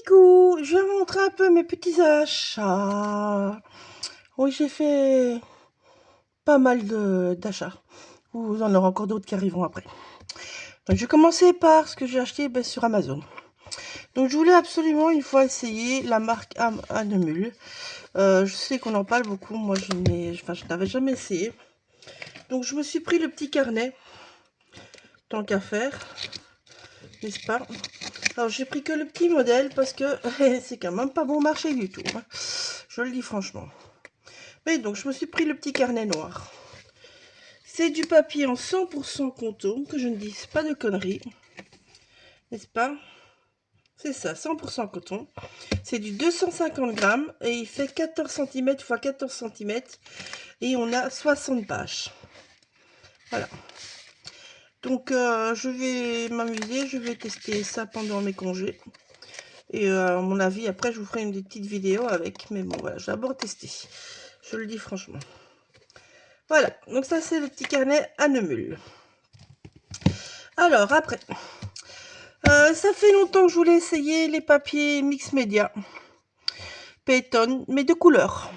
Coucou, je vais vous montrer un peu mes petits achats. Oui, j'ai fait pas mal d'achats. Vous en aurez encore d'autres qui arriveront après. Donc, je vais commencer par ce que j'ai acheté sur Amazon. Donc, je voulais absolument une fois essayer la marque Hanemul. Je sais qu'on en parle beaucoup. Moi, je n'avais jamais essayé. Donc, je me suis pris le petit carnet, tant qu'à faire, n'est-ce pas? Alors, j'ai pris que le petit modèle parce que c'est quand même pas bon marché du tout. Hein. Je le dis franchement. Mais donc, je me suis pris le petit carnet noir. C'est du papier en 100% coton, que je ne dise pas de conneries. N'est-ce pas? C'est ça, 100% coton. C'est du 250 grammes et il fait 14 cm x 14 cm. Et on a 60 pages. Voilà. Donc, je vais m'amuser, je vais tester ça pendant mes congés. Et à mon avis, après, je vous ferai une petite vidéo avec. Mais bon, voilà, je vais d'abord tester. Je le dis franchement. Voilà, donc ça, c'est le petit carnet Hanemul. Alors, après, ça fait longtemps que je voulais essayer les papiers mix média. Payton, mais de couleur.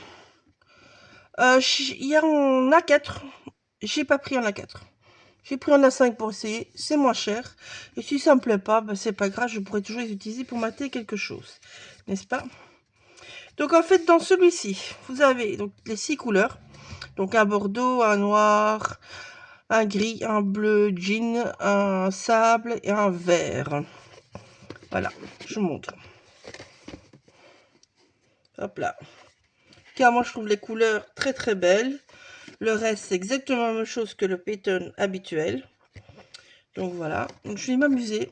Il y a en A4. J'ai pas pris en A4. J'ai pris en A5 pour essayer. C'est moins cher. Et si ça me plaît pas, ben c'est pas grave. Je pourrais toujours les utiliser pour mater quelque chose. N'est-ce pas? Donc, en fait, dans celui-ci, vous avez donc les 6 couleurs. Donc, un bordeaux, un noir, un gris, un bleu jean, un sable et un vert. Voilà, je vous montre. Hop là. Car moi, je trouve les couleurs très très belles. Le reste, c'est exactement la même chose que le Payton habituel. Donc voilà. Donc, je vais m'amuser.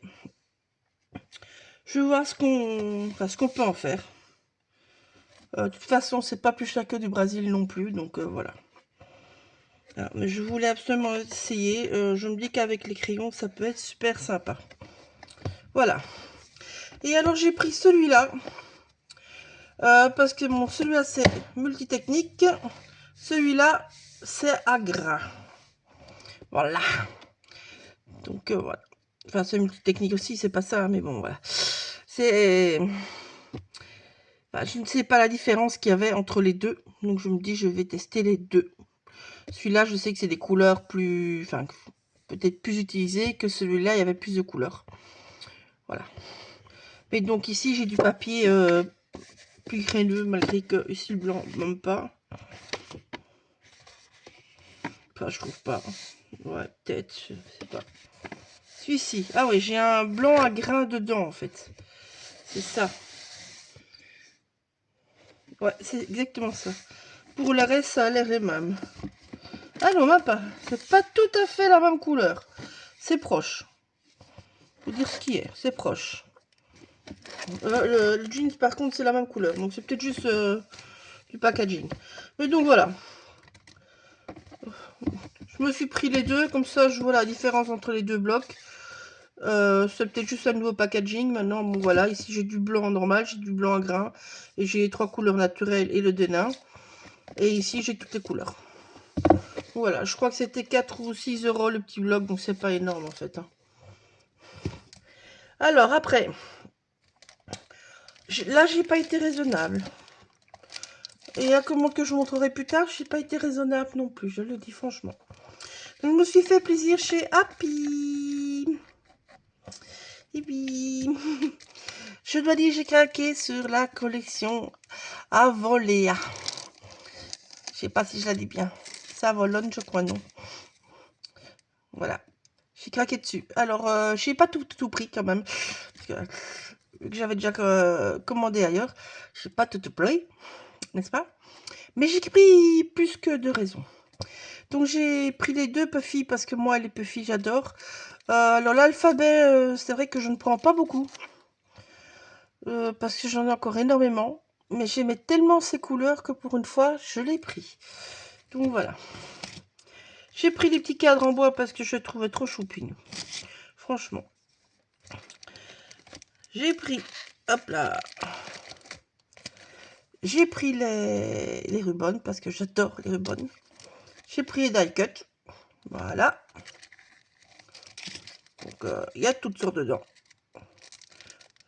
Je vais voir ce qu'on peut en faire. De toute façon, c'est pas plus cher que du Brésil non plus. Donc voilà. Alors, mais je voulais absolument essayer. Je me dis qu'avec les crayons, ça peut être super sympa. Voilà. Et alors, j'ai pris celui-là. Parce que celui-là, c'est multitechnique. Celui-là, c'est à grain. Voilà. Donc, voilà. Enfin, c'est multitechnique aussi, c'est pas ça, mais bon, voilà. C'est... Enfin, je ne sais pas la différence qu'il y avait entre les deux. Donc, je me dis, je vais tester les deux. Celui-là, je sais que c'est des couleurs plus... Enfin, peut-être plus utilisées que celui-là, il y avait plus de couleurs. Voilà. Mais donc, ici, j'ai du papier plus créneux, malgré que ici, le blanc, même pas. Enfin, je trouve pas. Ouais, peut-être, je sais pas. Celui-ci. Ah oui, j'ai un blanc à grains dedans, en fait. C'est ça. Ouais, c'est exactement ça. Pour le reste, ça a l'air les mêmes. Ah non, même pas. C'est pas tout à fait la même couleur. C'est proche. Faut dire ce qui est. C'est proche. Le jeans, par contre, c'est la même couleur. Donc, c'est peut-être juste du packaging. Mais donc, voilà. Je me suis pris les deux. Comme ça, je vois la différence entre les deux blocs. C'est peut-être juste un nouveau packaging. Maintenant, bon, voilà. Ici, j'ai du blanc normal. J'ai du blanc à grains. Et j'ai les 3 couleurs naturelles et le dénin. Et ici, j'ai toutes les couleurs. Voilà, je crois que c'était 4 ou 6 € le petit bloc, donc c'est pas énorme en fait. Hein. Alors après, là j'ai pas été raisonnable. Et à comment que je vous montrerai plus tard, j'ai pas été raisonnable non plus, je le dis franchement. Donc, je me suis fait plaisir chez Happy. Et puis, je dois dire j'ai craqué sur la collection Avolea. Je sais pas si je la dis bien. Savolone, je crois non. Voilà. J'ai craqué dessus. Alors, je n'ai pas tout pris quand même. Parce que j'avais déjà commandé ailleurs. Je n'ai pas tout pris, n'est-ce pas? Mais j'ai pris plus que de raisons. Donc, j'ai pris les deux Puffy parce que moi, les Puffy, j'adore. Alors, l'alphabet, c'est vrai que je ne prends pas beaucoup. Parce que j'en ai encore énormément. Mais j'aimais tellement ces couleurs que pour une fois, je l'ai pris. Donc, voilà. J'ai pris les petits cadres en bois parce que je trouvais trop choupine. Franchement. J'ai pris, hop là, j'ai pris les rubans parce que j'adore les rubans. J'ai pris les die cut, voilà. Donc il y a toutes sortes dedans.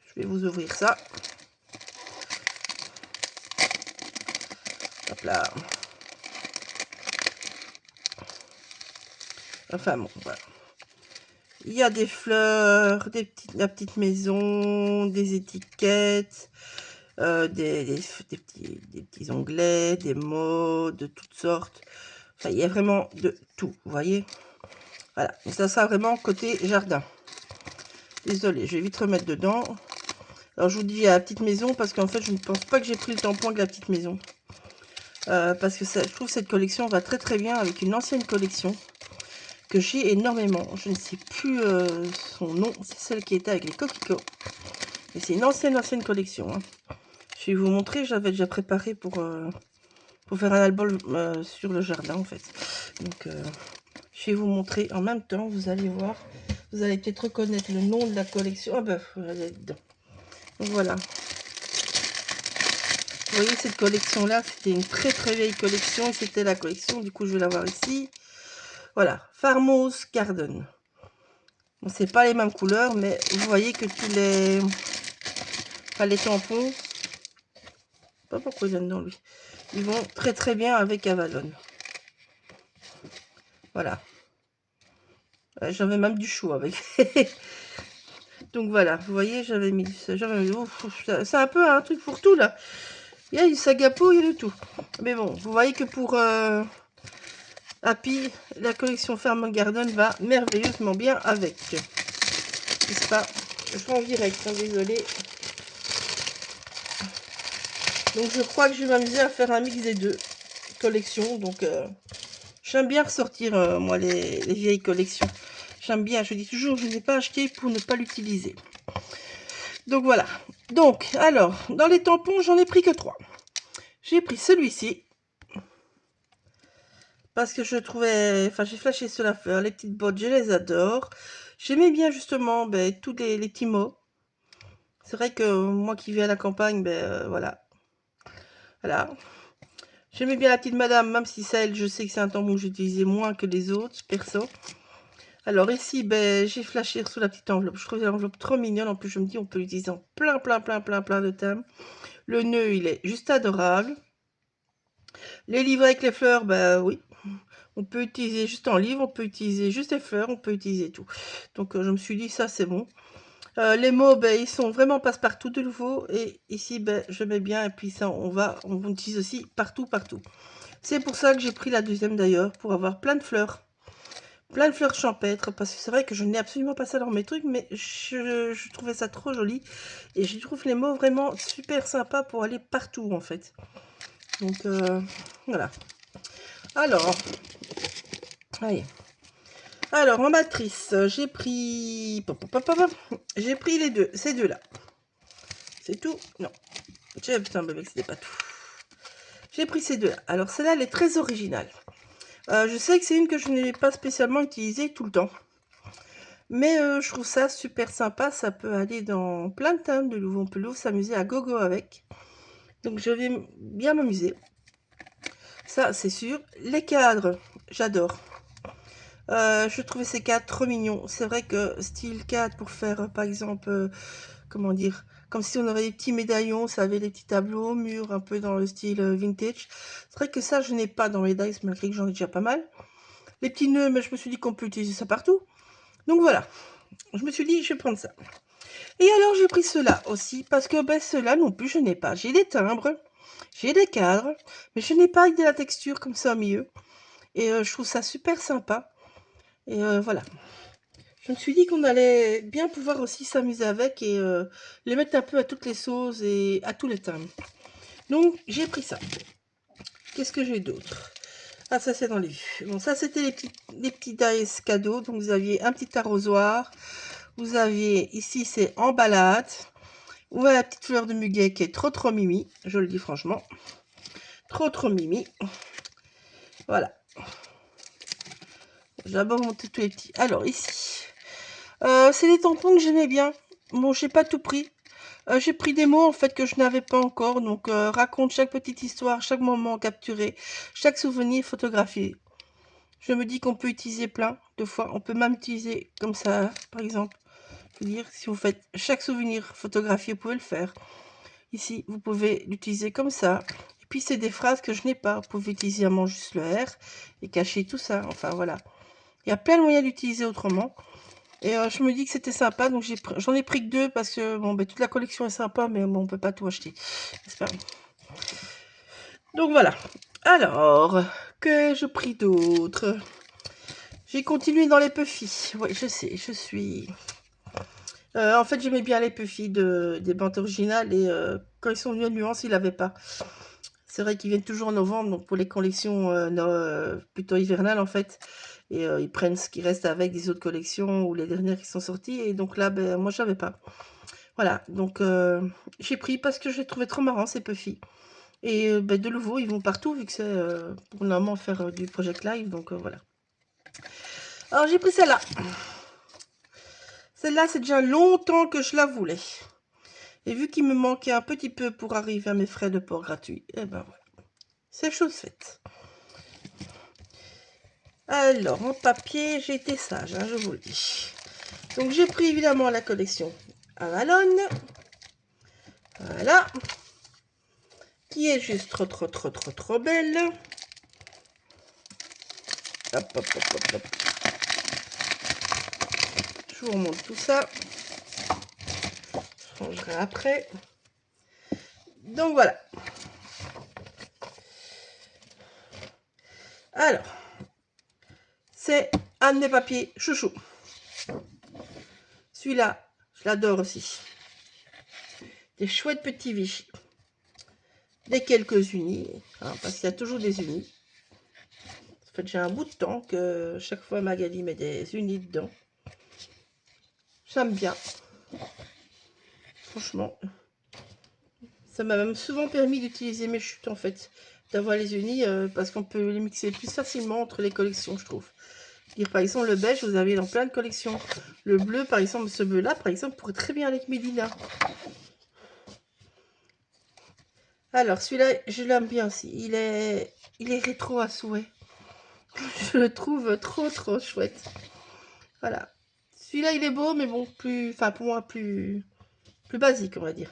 Je vais vous ouvrir ça. Hop là. Enfin bon, voilà. Il y a des fleurs, la petite maison, des étiquettes, des petits onglets, des mots de toutes sortes. Enfin, il y a vraiment de tout, vous voyez. Voilà, donc ça sera vraiment côté jardin. Désolée, je vais vite remettre dedans. Alors, je vous dis à la petite maison parce qu'en fait, je ne pense pas que j'ai pris le tampon de la petite maison. Parce que ça, je trouve que cette collection va très très bien avec une ancienne collection que j'ai énormément. Je ne sais plus son nom, c'est celle qui était avec les coquelicots. Et c'est une ancienne collection. Hein. Je vais vous montrer, j'avais déjà préparé pour faire un album sur le jardin en fait. Donc je vais vous montrer en même temps, vous allez voir. Vous allez peut-être reconnaître le nom de la collection. Ah ben, vous allez être dedans. Donc voilà. Vous voyez cette collection là, c'était une très très vieille collection. C'était la collection, du coup je vais la voir ici. Voilà, Farmhouse Garden. Bon, c'est pas les mêmes couleurs, mais vous voyez que tous les... Enfin, les tampons, je sais pas pourquoi il y en a dedans lui. Ils vont très très bien avec Avalon. Voilà. J'avais même du chou avec. Donc voilà, vous voyez, j'avais mis... C'est un peu un truc pour tout là. Il y a du Sagapo, il y a de tout. Mais bon, vous voyez que pour Happy, la collection Farm Garden va merveilleusement bien avec. N'est-ce pas? Je suis en direct, hein, désolé. Donc je crois que je vais m'amuser à faire un mix des deux collections. Donc j'aime bien ressortir moi les vieilles collections. J'aime bien, je dis toujours, je n'ai pas acheté pour ne pas l'utiliser. Donc voilà. Donc, alors, dans les tampons, j'en ai pris que 3. J'ai pris celui-ci. Parce que je trouvais... Enfin, j'ai flashé sur la fleur. Les petites bottes, je les adore. J'aimais bien justement tous les petits mots. C'est vrai que moi qui vis à la campagne, voilà. Voilà. J'aimais bien la petite madame, même si celle, je sais que c'est un tampon que j'utilisais moins que les autres, perso. Alors ici, j'ai flashé sous la petite enveloppe. Je trouve l'enveloppe trop mignonne. En plus, je me dis, on peut l'utiliser en plein de thèmes. Le nœud, il est juste adorable. Les livres avec les fleurs, oui. On peut utiliser juste en livre, on peut utiliser juste les fleurs, on peut utiliser tout. Donc, je me suis dit, ça, c'est bon. Les mots, ils sont vraiment passe-partout de nouveau. Et ici, je mets bien. Et puis ça, on utilise aussi partout. C'est pour ça que j'ai pris la deuxième d'ailleurs, pour avoir plein de fleurs. Plein de fleurs champêtres, parce que c'est vrai que je n'ai absolument pas ça dans mes trucs, mais je trouvais ça trop joli. Et je trouve les mots vraiment super sympas pour aller partout, en fait. Donc, voilà. Alors, allez. Alors, en matrice, j'ai pris... J'ai pris les deux, ces deux-là. C'est tout? Non. Putain, bébé, c'était pas tout. J'ai pris ces deux-là. Alors, celle-là, elle est très originale. Je sais que c'est une que je n'ai pas spécialement utilisée tout le temps. Mais je trouve ça super sympa. Ça peut aller dans plein de thèmes de nouveau. On peut s'amuser à gogo avec. Donc, je vais bien m'amuser. Ça, c'est sûr. Les cadres, j'adore. Je trouvais ces cadres trop mignons. C'est vrai que style cadre pour faire, par exemple, comment dire, comme si on aurait des petits médaillons, ça avait des petits tableaux au mur, un peu dans le style vintage. C'est vrai que ça, je n'ai pas dans mes dice, malgré que j'en ai déjà pas mal. Les petits nœuds, mais je me suis dit qu'on peut utiliser ça partout. Donc voilà, je me suis dit, je vais prendre ça. Et alors, j'ai pris ceux-là aussi, parce que ceux-là non plus, je n'ai pas. J'ai des timbres, j'ai des cadres, mais je n'ai pas avec de la texture comme ça au milieu. Et je trouve ça super sympa. Et voilà. Je me suis dit qu'on allait bien pouvoir aussi s'amuser avec et les mettre un peu à toutes les sauces et à tous les thèmes. Donc, j'ai pris ça. Qu'est-ce que j'ai d'autre? Ah, ça, c'est dans les vues. Bon, ça, c'était les petits dice cadeaux. Donc, vous aviez un petit arrosoir. Vous aviez, ici, c'est en balade. Vous voyez la petite fleur de muguet qui est trop mimi. Je le dis franchement. Trop mimi. Voilà. J'ai d'abord monté tous les petits. Alors, ici. C'est des tampons que j'aimais bien. Bon, j'ai pas tout pris. J'ai pris des mots en fait que je n'avais pas encore. Donc, raconte chaque petite histoire, chaque moment capturé, chaque souvenir photographié. Je me dis qu'on peut utiliser plein de fois. On peut même utiliser comme ça, par exemple. Je veux dire, si vous faites chaque souvenir photographié, vous pouvez le faire. Ici, vous pouvez l'utiliser comme ça. Et Puis c'est des phrases que je n'ai pas. Vous pouvez utiliser vraiment juste le R et cacher tout ça. Enfin voilà. Il y a plein de moyens d'utiliser autrement. Et je me dis que c'était sympa. Donc j'en ai pris que 2 parce que bon, ben, toute la collection est sympa. Mais bon, on peut pas tout acheter. N'est-ce pas? Donc voilà. Alors, que je pris d'autres? J'ai continué dans les Puffy. Oui, je sais, je suis... en fait, j'aimais bien les Puffy des bandes originales. Et quand ils sont venus à Nuance, ils l'avaient pas. C'est vrai qu'ils viennent toujours en novembre, donc pour les collections plutôt hivernales en fait. Et ils prennent ce qui reste avec des autres collections ou les dernières qui sont sorties. Et donc là, ben, moi, j'avais pas. Voilà, donc j'ai pris parce que je les trouvais trop marrants, ces Puffy. Et ben, de nouveau, ils vont partout, vu que c'est pour le moment faire du Project Live. Donc voilà. Alors j'ai pris celle-là. Celle-là, c'est déjà longtemps que je la voulais. Et vu qu'il me manquait un petit peu pour arriver à mes frais de port gratuits, et ben voilà. C'est chose faite. Alors, en papier, j'ai été sage, hein, je vous le dis. Donc, j'ai pris évidemment la collection Avalon. Voilà. Qui est juste trop belle. Hop, hop, hop, hop, hop. Je vous remonte tout ça. Je rangerai après. Donc, voilà. Alors, c'est un de mes papiers chouchou. Celui-là, je l'adore aussi. Des chouettes petits Vichy. Des quelques unis, hein, parce qu'il y a toujours des unis. En fait, j'ai un bout de temps que chaque fois Magali met des unis dedans. J'aime bien. Franchement, ça m'a même souvent permis d'utiliser mes chutes en fait, d'avoir les unis parce qu'on peut les mixer plus facilement entre les collections, je trouve. Dire par exemple le beige, vous avez dans plein de collections. Le bleu, par exemple, ce bleu-là, par exemple, pourrait très bien aller avec Medina. Alors celui-là, je l'aime bien aussi. Il est rétro à souhait. Je le trouve trop chouette. Voilà. Celui-là, il est beau, mais bon, plus, enfin pour moi, plus basique, on va dire.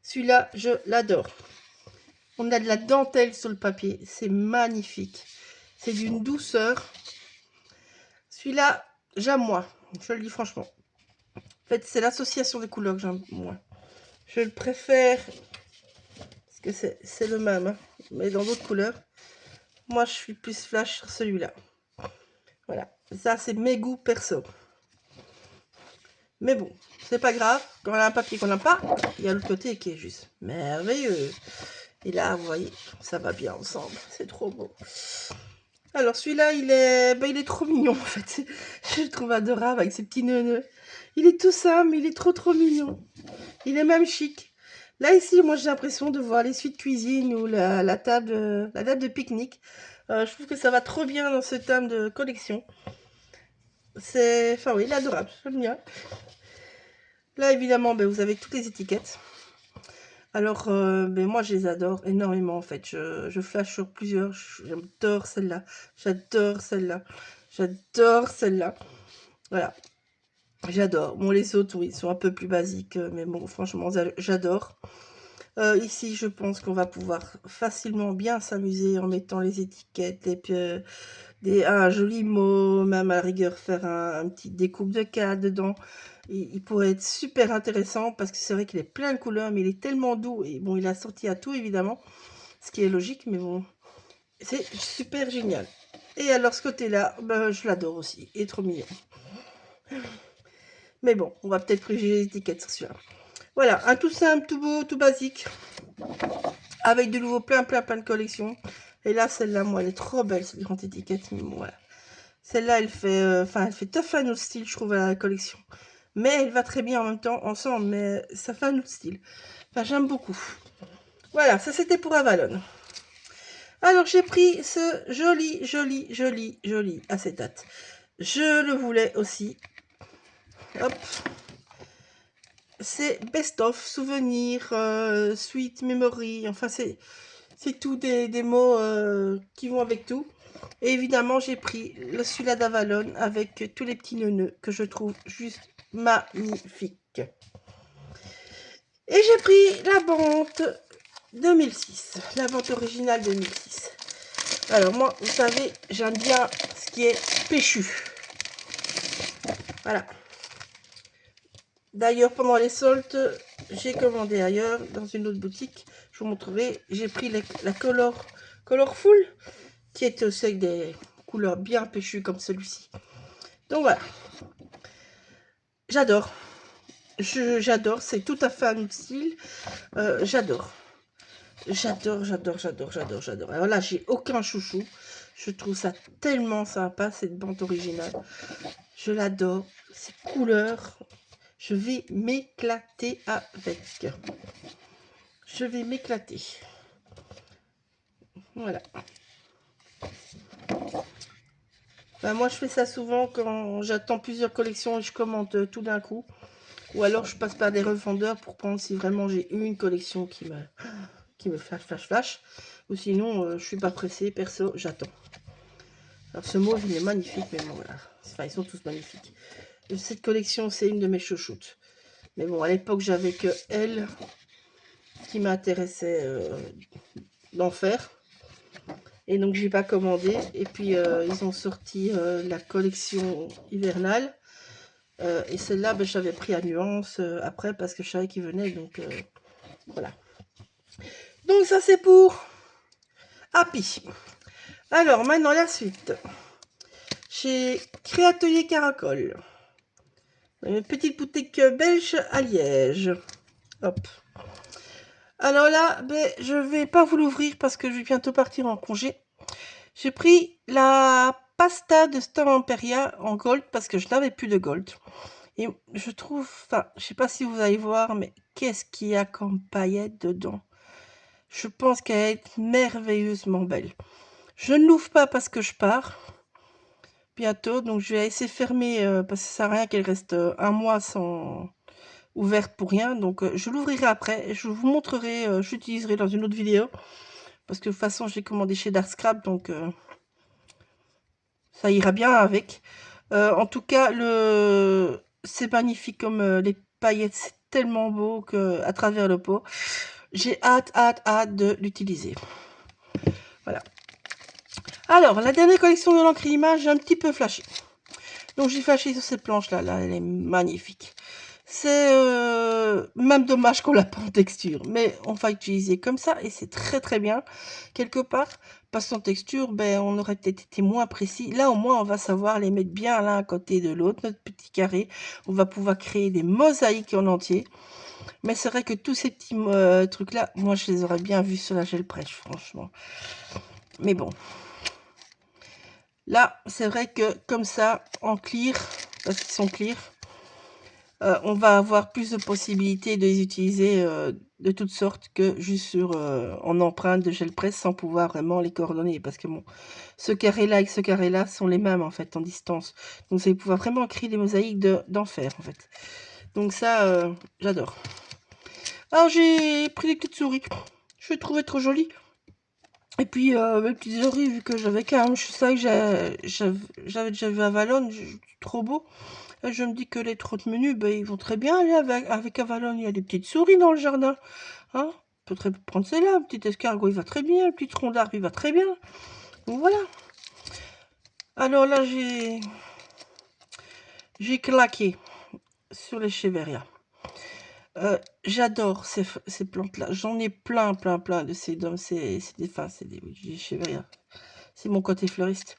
Celui-là, je l'adore. On a de la dentelle sur le papier. C'est magnifique. C'est d'une douceur. Celui-là, j'aime moins. Je le dis franchement. En fait, c'est l'association des couleurs que j'aime moins. Je le préfère parce que c'est le même, hein, mais dans d'autres couleurs. Moi, je suis plus flash sur celui-là. Voilà. Ça, c'est mes goûts perso. Mais bon, c'est pas grave. Quand on a un papier qu'on n'a pas, il y a l'autre côté qui est juste merveilleux. Et là, vous voyez, ça va bien ensemble. C'est trop beau. Alors, celui-là, il est trop mignon, en fait. Je le trouve adorable avec ses petits neuneux. Il est tout simple, mais il est trop mignon. Il est même chic. Là, ici, moi, j'ai l'impression de voir les suites cuisine ou la table de pique-nique. Je trouve que ça va trop bien dans ce thème de collection. Enfin, oui, il est adorable. J'aime bien. Là, évidemment, ben, vous avez toutes les étiquettes. Alors, ben, moi, je les adore énormément, en fait. Je flash sur plusieurs. J'adore celle-là. J'adore celle-là. J'adore celle-là. Voilà. J'adore. Bon, les autres, oui, sont un peu plus basiques. Mais bon, franchement, j'adore. Ici, je pense qu'on va pouvoir facilement bien s'amuser en mettant les étiquettes et puis un joli mot, même à la rigueur faire un petit découpe de cas dedans. Il pourrait être super intéressant parce que c'est vrai qu'il est plein de couleurs, mais il est tellement doux. Et bon, il a sorti à tout, évidemment, ce qui est logique, mais bon, c'est super génial. Et alors, ce côté-là, ben, je l'adore aussi. Il est trop mignon. Mais bon, on va peut-être privilégier les étiquettes sur celui-là. Voilà, un tout simple, tout beau, tout basique. Avec de nouveau plein de collections. Et là, celle-là, moi, elle est trop belle, cette grande étiquette. Mais bon, voilà. Celle-là, elle fait tough un autre style, je trouve, à la collection. Mais elle va très bien en même temps, ensemble, mais ça fait un autre style. Enfin, j'aime beaucoup. Voilà, ça c'était pour Avalon. Alors, j'ai pris ce joli acétate. Je le voulais aussi. Hop. C'est Best of, Souvenirs, Sweet Memory, enfin c'est tout des mots qui vont avec tout. Et évidemment, j'ai pris celui-là d'Avalon avec tous les petits neuneux que je trouve juste magnifiques. Et j'ai pris la bande 2006. La vente originale 2006. Alors moi, vous savez, j'aime bien ce qui est péchu. Voilà. D'ailleurs, pendant les soldes, j'ai commandé ailleurs, dans une autre boutique. Je vous montrerai. J'ai pris la Colorful, qui est aussi avec des couleurs bien péchues comme celui-ci. Donc voilà. J'adore. J'adore. C'est tout à fait un autre style. J'adore. J'adore. Alors là, j'ai aucun chouchou. Je trouve ça tellement sympa, cette bande originale. Je l'adore. Ces couleurs. Je vais m'éclater avec. Je vais m'éclater. Voilà. Ben, moi, je fais ça souvent quand j'attends plusieurs collections et je commande tout d'un coup. Ou alors, je passe par des revendeurs pour prendre si vraiment j'ai une collection qui me flash. Ou sinon, je suis pas pressée, perso, j'attends. Alors, ce mauve, il est magnifique, mais bon, voilà. Enfin, ils sont tous magnifiques. Cette collection, c'est une de mes chouchoutes. Mais bon, à l'époque, j'avais que elle qui m'intéressait d'en faire. Et donc, j'ai pas commandé. Et puis, ils ont sorti la collection hivernale. Et celle-là, ben, j'avais pris à nuance après parce que je savais qu'il venait. Donc, voilà. Donc, ça, c'est pour Happy. Alors, maintenant, la suite. Chez Créatelier Caracol. Une petite boutique belge à Liège. Hop. Alors là, ben, je vais pas vous l'ouvrir parce que je vais bientôt partir en congé. J'ai pris la pasta de Stamperia en gold parce que je n'avais plus de gold. Et je trouve, enfin, je sais pas si vous allez voir, mais qu'est-ce qu'il y a comme paillettes dedans. Je pense qu'elle est merveilleusement belle. Je ne l'ouvre pas parce que je pars bientôt, donc je vais essayer de fermer parce que ça sert à rien qu'elle reste un mois sans ouverte pour rien. Donc je l'ouvrirai après, je vous montrerai, j'utiliserai dans une autre vidéo parce que de toute façon j'ai commandé chez Dark Scrap, donc ça ira bien avec. En tout cas, c'est magnifique comme les paillettes, c'est tellement beau que à travers le pot. J'ai hâte de l'utiliser. Voilà. Alors, la dernière collection de l'encre image, j'ai un petit peu flashé. Donc, j'ai flashé sur cette planche-là. Là, elle est magnifique. C'est même dommage qu'on l'a pas en texture. Mais on va utiliser comme ça. Et c'est très bien, quelque part. Parce qu'en texture, ben, on aurait peut-être été moins précis. Là, au moins, on va savoir les mettre bien l'un à côté de l'autre. Notre petit carré. On va pouvoir créer des mosaïques en entier. Mais c'est vrai que tous ces petits trucs-là, moi, je les aurais bien vus sur la gel presse, franchement. Mais bon. Là, c'est vrai que comme ça, en clear, parce qu'ils sont clear, on va avoir plus de possibilités de les utiliser de toutes sortes que juste sur en empreinte de gel presse sans pouvoir vraiment les coordonner. Parce que bon, ce carré-là et ce carré-là sont les mêmes en fait en distance. Donc, c'est pouvoir vraiment créer des mosaïques d'enfer en fait. Donc ça, j'adore. Alors, j'ai pris des petites souris. Je les trouvais trop jolies. Et puis, mes petites oreilles, vu que j'avais qu'un, je sais que j'avais déjà vu Avalon, trop beau. Et je me dis que les trottes-menus, ben, ils vont très bien aller avec Avalon. Il y a des petites souris dans le jardin. Hein, on peut très prendre celle-là. Un petit escargot, il va très bien. Un petit tronc d'arbre, il va très bien. Donc, voilà. Alors là, j'ai claqué sur les Cheveria. J'adore ces plantes-là. J'en ai plein de ces dômes. C'est des Cheveria. C'est mon côté fleuriste.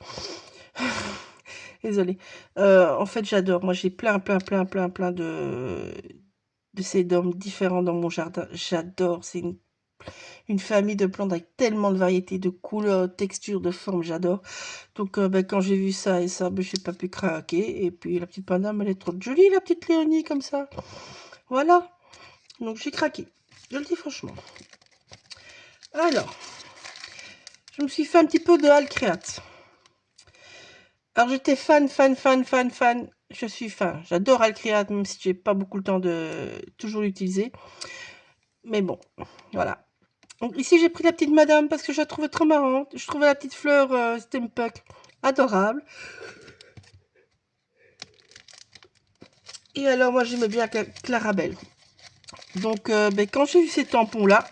Désolée. En fait, j'adore. Moi, j'ai plein de ces dômes différents dans mon jardin. J'adore. C'est une famille de plantes avec tellement de variétés de couleurs, de textures, de formes. J'adore. Donc, ben, quand j'ai vu ça et ça, ben, j'ai pas pu craquer. Et puis, la petite madame, elle est trop jolie, la petite Léonie, comme ça. Voilà. Donc, j'ai craqué. Je le dis franchement. Alors, je me suis fait un petit peu de Alcréate. Alors, j'étais fan. Je suis fan. J'adore Alcréate, même si j'ai pas beaucoup le temps de toujours l'utiliser. Mais bon, voilà. Donc, ici, j'ai pris la petite madame parce que je la trouvais trop marrante. Je trouvais la petite fleur steampunk adorable. Et alors, moi, j'aimais bien Clarabelle. Donc, ben, quand j'ai vu ces tampons-là,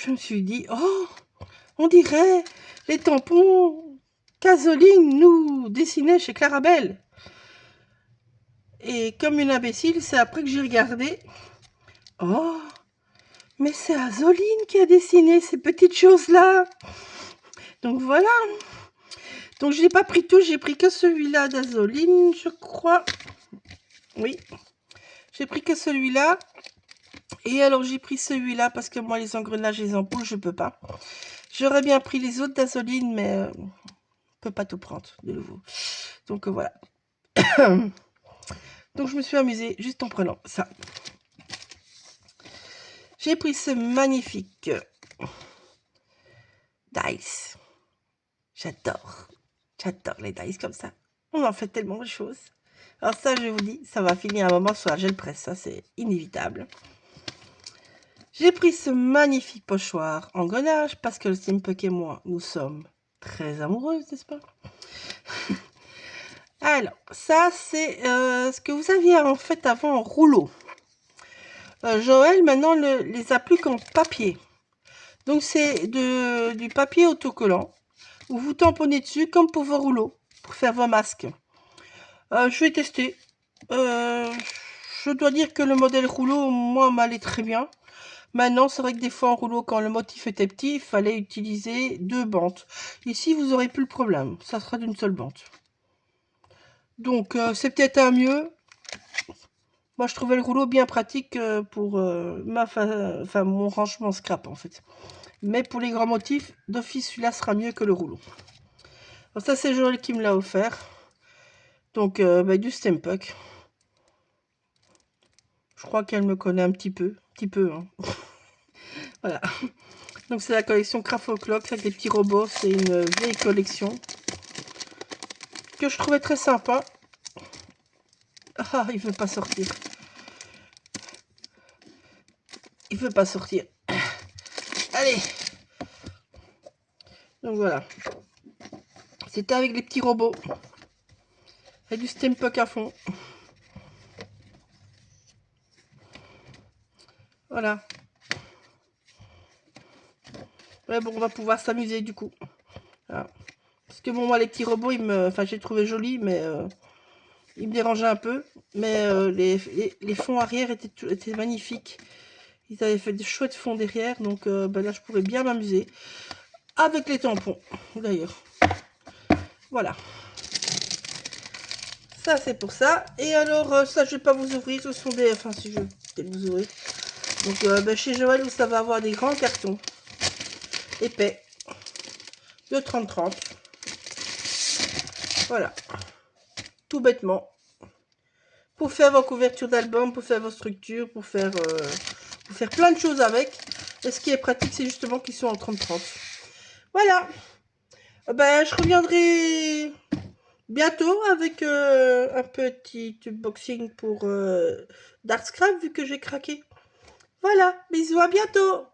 je me suis dit, oh, on dirait les tampons qu'Azoline nous dessinait chez Clarabelle. Et comme une imbécile, c'est après que j'ai regardé. Oh, mais c'est Azoline qui a dessiné ces petites choses-là. Donc voilà. Donc je n'ai pas pris tout, j'ai pris que celui-là d'Azoline, je crois. Oui, j'ai pris que celui-là. Et alors j'ai pris celui-là parce que moi les engrenages et les ampoules, je peux pas. J'aurais bien pris les autres d'Azoline, mais on peut pas tout prendre de nouveau. Donc voilà. Donc je me suis amusée juste en prenant ça. J'ai pris ce magnifique dice. J'adore les dice comme ça. On en fait tellement de choses. Alors ça, je vous dis, ça va finir un moment sur la gel presse. Ça, c'est inévitable. J'ai pris ce magnifique pochoir en grenage parce que le Steampunk et moi, nous sommes très amoureuses, n'est-ce pas? Alors, ça, c'est ce que vous aviez en fait avant en rouleau. Joël, maintenant, les a plus qu'en papier. Donc, c'est du papier autocollant où vous tamponnez dessus comme pour vos rouleaux, pour faire vos masques. Je vais tester. Je dois dire que le modèle rouleau, moi, m'allait très bien. Maintenant, c'est vrai que des fois en rouleau, quand le motif était petit, il fallait utiliser 2 bandes. Ici, vous n'aurez plus le problème. Ça sera d'une seule bande. Donc, c'est peut-être un mieux. Moi, je trouvais le rouleau bien pratique pour mon rangement scrap, en fait. Mais pour les grands motifs, d'office, celui-là sera mieux que le rouleau. Alors ça, c'est Joël qui me l'a offert. Donc, du Steampunk. Je crois qu'elle me connaît un petit peu. Hein. Voilà. Donc, c'est la collection Craft O'Clock avec des petits robots. C'est une vieille collection que je trouvais très sympa. Ah, il veut pas sortir. Il veut pas sortir. Allez. Donc, voilà. C'était avec les petits robots. Et du Steampunk à fond. Voilà. Ouais, bon, on va pouvoir s'amuser du coup. Voilà. Parce que bon, moi, les petits robots, j'ai trouvé joli, mais ils me dérangeaient un peu. Mais les fonds arrière étaient magnifiques. Ils avaient fait des chouettes fonds derrière. Donc là, je pourrais bien m'amuser. Avec les tampons, d'ailleurs. Voilà. Ça, c'est pour ça. Et alors, ça, je vais pas vous ouvrir. Ce sont des... Enfin, si je vais peut-être vous ouvrir. Donc, chez Joël, ça va avoir des grands cartons. Épais. De 30-30. Voilà. Tout bêtement. Pour faire vos couvertures d'albums, pour faire vos structures, pour faire plein de choses avec. Et ce qui est pratique, c'est justement qu'ils sont en 30-30. Voilà. Je reviendrai bientôt avec un petit unboxing pour Dark Scrap, vu que j'ai craqué. Voilà. Bisous, à bientôt.